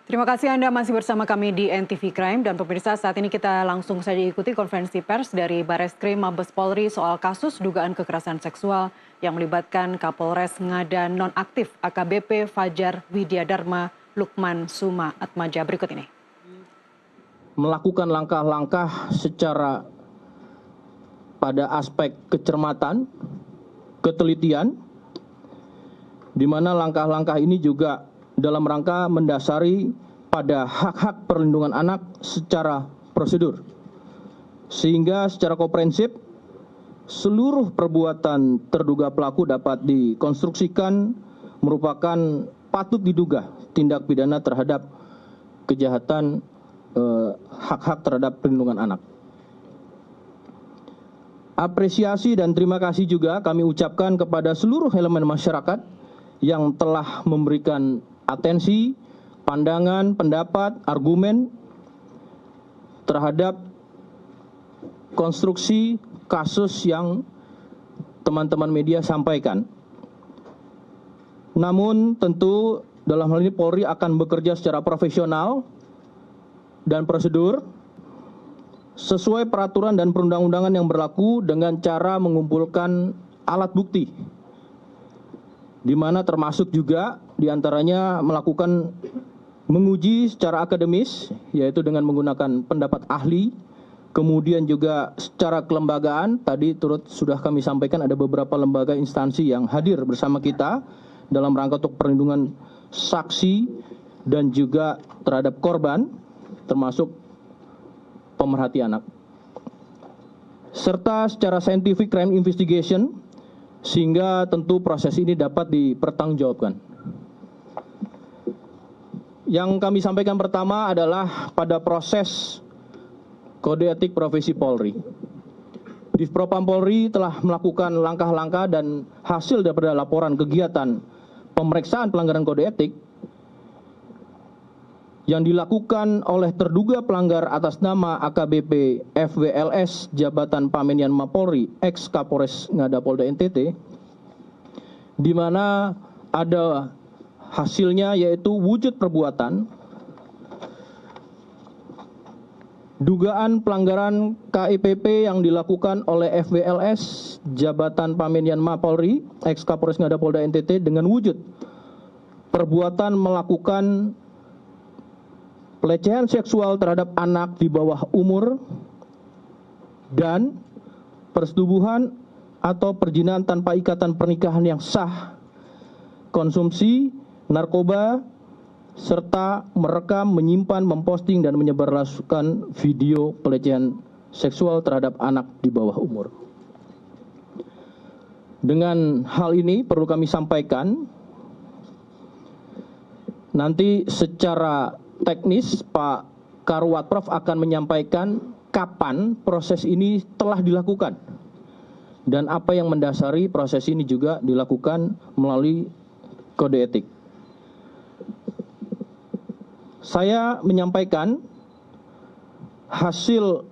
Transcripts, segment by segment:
Terima kasih Anda masih bersama kami di NTV Crime dan pemirsa saat ini kita langsung saja ikuti konferensi pers dari Bareskrim Mabes Polri soal kasus dugaan kekerasan seksual yang melibatkan Kapolres Ngada nonaktif AKBP Fajar Widyadharma Lukman Suma Atmaja berikut ini. Melakukan langkah-langkah secara pada aspek kecermatan, ketelitian, di mana langkah-langkah ini juga dalam rangka mendasari pada hak-hak perlindungan anak secara prosedur. Sehingga secara komprehensif, seluruh perbuatan terduga pelaku dapat dikonstruksikan merupakan patut diduga tindak pidana terhadap kejahatan hak-hak terhadap perlindungan anak. Apresiasi dan terima kasih juga kami ucapkan kepada seluruh elemen masyarakat yang telah memberikan atensi, pandangan, pendapat, argumen terhadap konstruksi kasus yang teman-teman media sampaikan. Namun tentu dalam hal ini Polri akan bekerja secara profesional dan prosedur sesuai peraturan dan perundang-undangan yang berlaku dengan cara mengumpulkan alat bukti, di mana termasuk juga diantaranya melakukan menguji secara akademis, yaitu dengan menggunakan pendapat ahli, kemudian juga secara kelembagaan, tadi sudah kami sampaikan ada beberapa lembaga instansi yang hadir bersama kita dalam rangka untuk perlindungan saksi dan juga terhadap korban, termasuk pemerhati anak. Serta secara scientific crime investigation, sehingga tentu proses ini dapat dipertanggungjawabkan. Yang kami sampaikan pertama adalah pada proses kode etik profesi Polri. Divpropam Polri telah melakukan langkah-langkah dan hasil daripada laporan kegiatan pemeriksaan pelanggaran kode etik yang dilakukan oleh terduga pelanggar atas nama AKBP FWLS Jabatan Pamenian Mapolri ex Kapolres Ngada Polda NTT, di mana ada hasilnya yaitu wujud perbuatan dugaan pelanggaran KIPP yang dilakukan oleh FWLS Jabatan Pamenian Mapolri ex Kapolres Ngada Polda NTT dengan wujud perbuatan melakukan pelecehan seksual terhadap anak di bawah umur dan persetubuhan atau perjinahan tanpa ikatan pernikahan yang sah, konsumsi narkoba, serta merekam, menyimpan, memposting, dan menyebarluaskan video pelecehan seksual terhadap anak di bawah umur. Dengan hal ini perlu kami sampaikan, nanti secara teknis Pak Karwat Prof akan menyampaikan kapan proses ini telah dilakukan dan apa yang mendasari proses ini juga dilakukan melalui kode etik. Saya menyampaikan hasil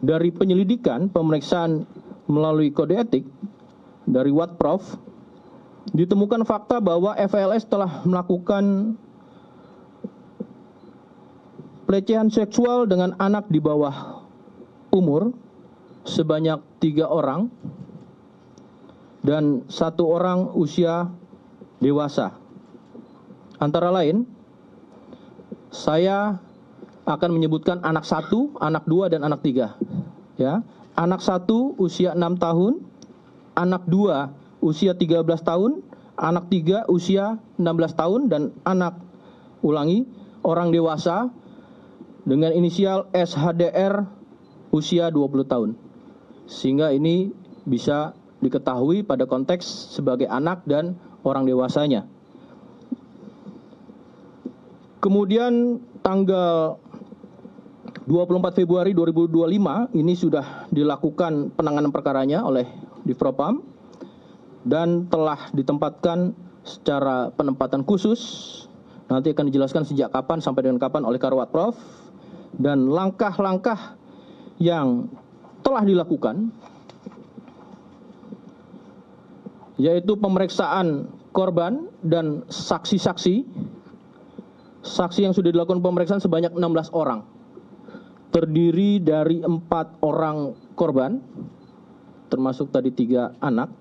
dari penyelidikan pemeriksaan melalui kode etik dari Watprof, ditemukan fakta bahwa FLS telah melakukan pelecehan seksual dengan anak di bawah umur sebanyak 3 orang dan 1 orang usia dewasa. Antara lain, saya akan menyebutkan anak 1, anak 2, dan anak 3. Ya. Anak 1 usia 6 tahun, anak 2 usia 13 tahun, anak 3 usia 16 tahun, dan orang dewasa dengan inisial SHDR usia 20 tahun. Sehingga ini bisa diketahui pada konteks sebagai anak dan orang dewasanya. Kemudian tanggal 24 Februari 2025 ini sudah dilakukan penanganan perkaranya oleh Divpropam dan telah ditempatkan secara penempatan khusus. Nanti akan dijelaskan sejak kapan sampai dengan kapan oleh Karwat Prof. Dan langkah-langkah yang telah dilakukan yaitu pemeriksaan korban dan saksi-saksi saksi yang sudah dilakukan pemeriksaan sebanyak 16 orang. Terdiri dari 4 orang korban, termasuk tadi 3 anak,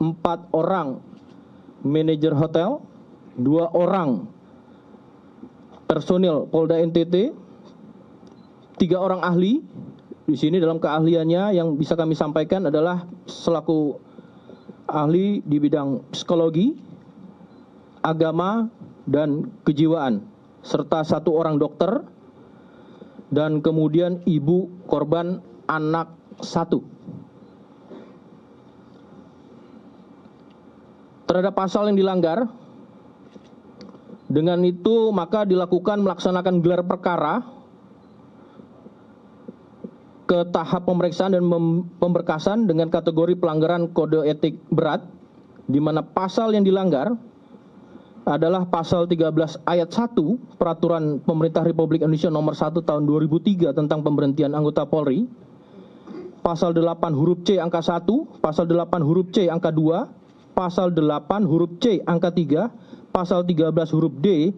4 orang manajer hotel, 2 orang personil Polda NTT, 3 orang ahli. Di sini dalam keahliannya yang bisa kami sampaikan adalah selaku ahli di bidang psikologi, agama, dan kejiwaan, serta 1 orang dokter, dan kemudian ibu korban anak 1. Terhadap pasal yang dilanggar, dengan itu maka dilakukan melaksanakan gelar perkara ke tahap pemeriksaan dan pemberkasan dengan kategori pelanggaran kode etik berat, di mana pasal yang dilanggar adalah pasal 13 ayat 1 Peraturan Pemerintah Republik Indonesia nomor 1 tahun 2003 tentang pemberhentian anggota Polri, pasal 8 huruf C angka 1, pasal 8 huruf C angka 2, pasal 8 huruf C angka 3, pasal 13 huruf D,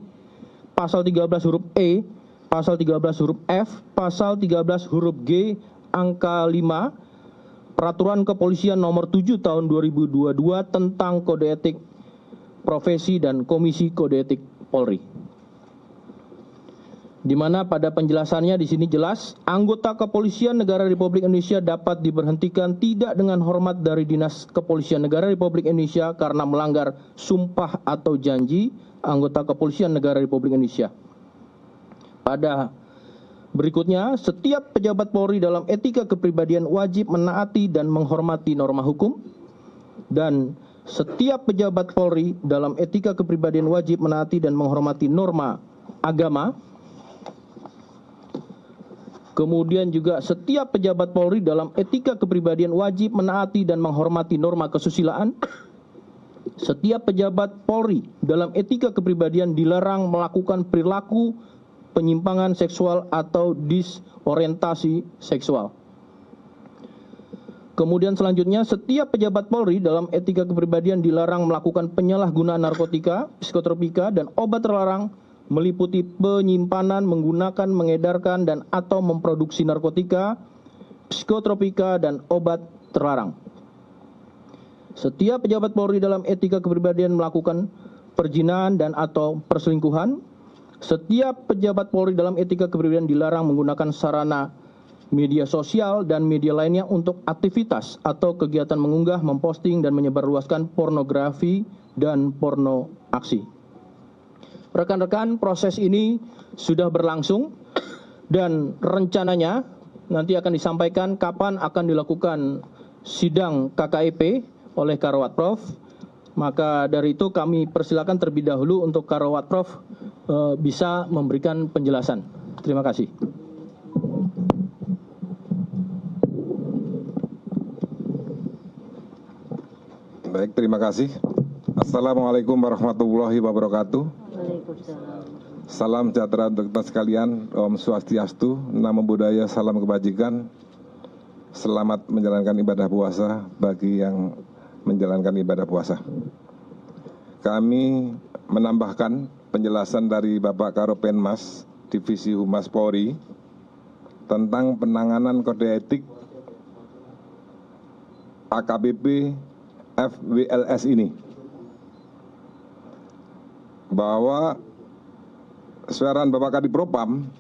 pasal 13 huruf E, pasal 13 huruf F, pasal 13 huruf G angka 5 Peraturan Kepolisian nomor 7 tahun 2022 tentang kode etik profesi dan Komisi Kode Etik Polri. Di mana pada penjelasannya di sini jelas, anggota Kepolisian Negara Republik Indonesia dapat diberhentikan tidak dengan hormat dari Dinas Kepolisian Negara Republik Indonesia karena melanggar sumpah atau janji anggota Kepolisian Negara Republik Indonesia. Pada berikutnya, setiap pejabat Polri dalam etika kepribadian wajib menaati dan menghormati norma hukum, dan setiap pejabat Polri dalam etika kepribadian wajib menaati dan menghormati norma agama. Kemudian juga setiap pejabat Polri dalam etika kepribadian wajib menaati dan menghormati norma kesusilaan. Setiap pejabat Polri dalam etika kepribadian dilarang melakukan perilaku penyimpangan seksual atau disorientasi seksual. Kemudian selanjutnya, setiap pejabat Polri dalam etika kepribadian dilarang melakukan penyalahgunaan narkotika, psikotropika, dan obat terlarang meliputi penyimpanan, menggunakan, mengedarkan, dan atau memproduksi narkotika, psikotropika, dan obat terlarang. Setiap pejabat Polri dalam etika kepribadian melakukan perzinahan dan atau perselingkuhan. Setiap pejabat Polri dalam etika kepribadian dilarang menggunakan sarana media sosial dan media lainnya untuk aktivitas atau kegiatan mengunggah, memposting, dan menyebarluaskan pornografi dan porno aksi. Rekan-rekan, proses ini sudah berlangsung dan rencananya nanti akan disampaikan kapan akan dilakukan sidang KKEP oleh Karawat Prof. Maka dari itu kami persilakan terlebih dahulu untuk Karawat Prof bisa memberikan penjelasan. Terima kasih. Baik, terima kasih. Assalamualaikum warahmatullahi wabarakatuh. Salam sejahtera untuk kita sekalian. Om Swastiastu, Namo Buddhaya, salam kebajikan. Selamat menjalankan ibadah puasa bagi yang menjalankan ibadah puasa. Kami menambahkan penjelasan dari Bapak Karopenmas Divisi Humas Polri tentang penanganan kode etik AKBP FWLS ini, bahwa suaran Bapak Kadipropam,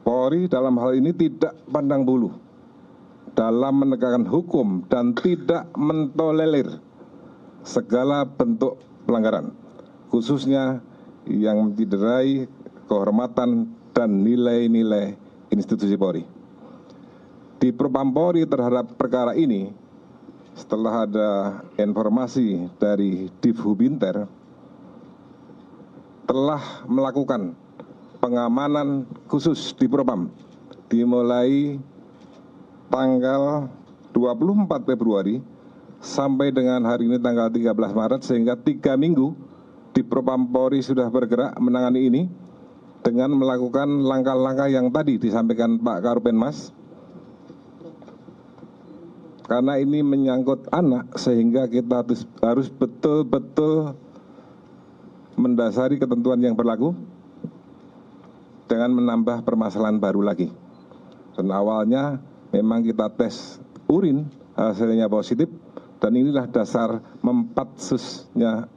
Polri dalam hal ini tidak pandang bulu dalam menegakkan hukum dan tidak mentolerir segala bentuk pelanggaran, khususnya yang mencederai kehormatan dan nilai-nilai institusi Polri. Di Propam Polri terhadap perkara ini, setelah ada informasi dari Divhubinter, telah melakukan pengamanan khusus di Propam dimulai tanggal 24 Februari sampai dengan hari ini tanggal 13 Maret, sehingga 3 minggu di Propam Polri sudah bergerak menangani ini dengan melakukan langkah-langkah yang tadi disampaikan Pak Karopenmas. Karena ini menyangkut anak, sehingga kita harus betul-betul mendasari ketentuan yang berlaku dengan menambah permasalahan baru lagi. Dan awalnya memang kita tes urin, hasilnya positif, dan inilah dasar mempatsusnya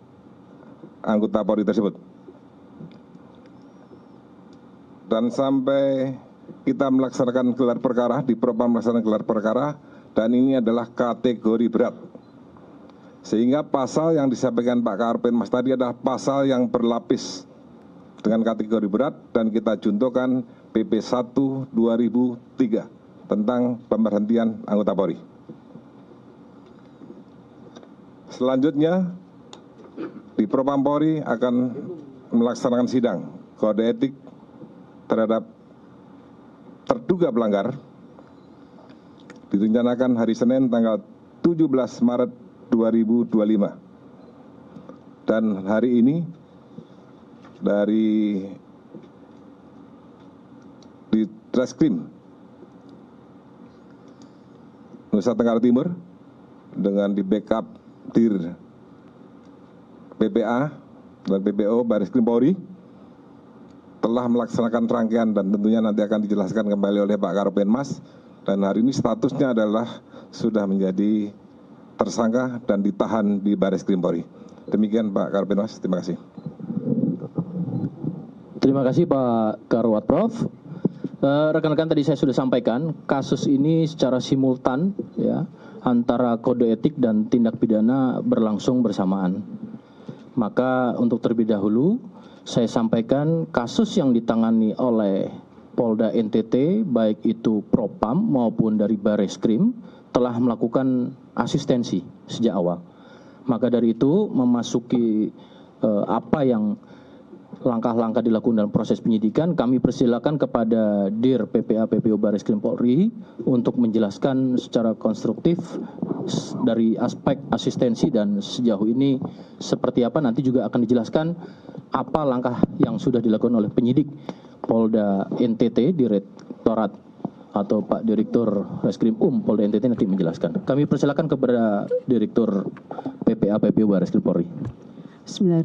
anggota Polri tersebut. Dan sampai kita melaksanakan gelar perkara, di Propam melaksanakan gelar perkara, dan ini adalah kategori berat. Sehingga pasal yang disampaikan Pak Karopenmas tadi adalah pasal yang berlapis dengan kategori berat, dan kita juntuhkan PP 1 2003 tentang pemberhentian anggota Polri. Selanjutnya, di Propam Polri akan melaksanakan sidang kode etik terhadap terduga pelanggar, direncanakan hari Senin tanggal 17 Maret 2025. Dan hari ini dari di Treskrim Nusa Tenggara Timur dengan di backup Dir PPA dan PPO Bareskrim Polri telah melaksanakan rangkaian, dan tentunya nanti akan dijelaskan kembali oleh Pak Karopenmas. Dan hari ini statusnya adalah sudah menjadi tersangka dan ditahan di Bareskrim Polri. Demikian Pak Karopenmas, terima kasih. Terima kasih Pak Karwat Prof. Rekan-rekan, tadi saya sudah sampaikan kasus ini secara simultan ya, antara kode etik dan tindak pidana berlangsung bersamaan. Maka untuk terlebih dahulu saya sampaikan kasus yang ditangani oleh Polda NTT, baik itu Propam maupun dari Bareskrim, telah melakukan asistensi sejak awal. Maka dari itu memasuki apa yang langkah-langkah dilakukan dalam proses penyidikan, kami persilakan kepada Dir PPA PPO Bareskrim Polri untuk menjelaskan secara konstruktif dari aspek asistensi dan sejauh ini seperti apa. Nanti juga akan dijelaskan apa langkah yang sudah dilakukan oleh penyidik Polda NTT, Direktorat atau Pak Direktur Reskrim Polda NTT nanti menjelaskan. Kami persilakan kepada Direktur PPA PPO Bareskrim Polri. Bismillahirrahmanirrahim.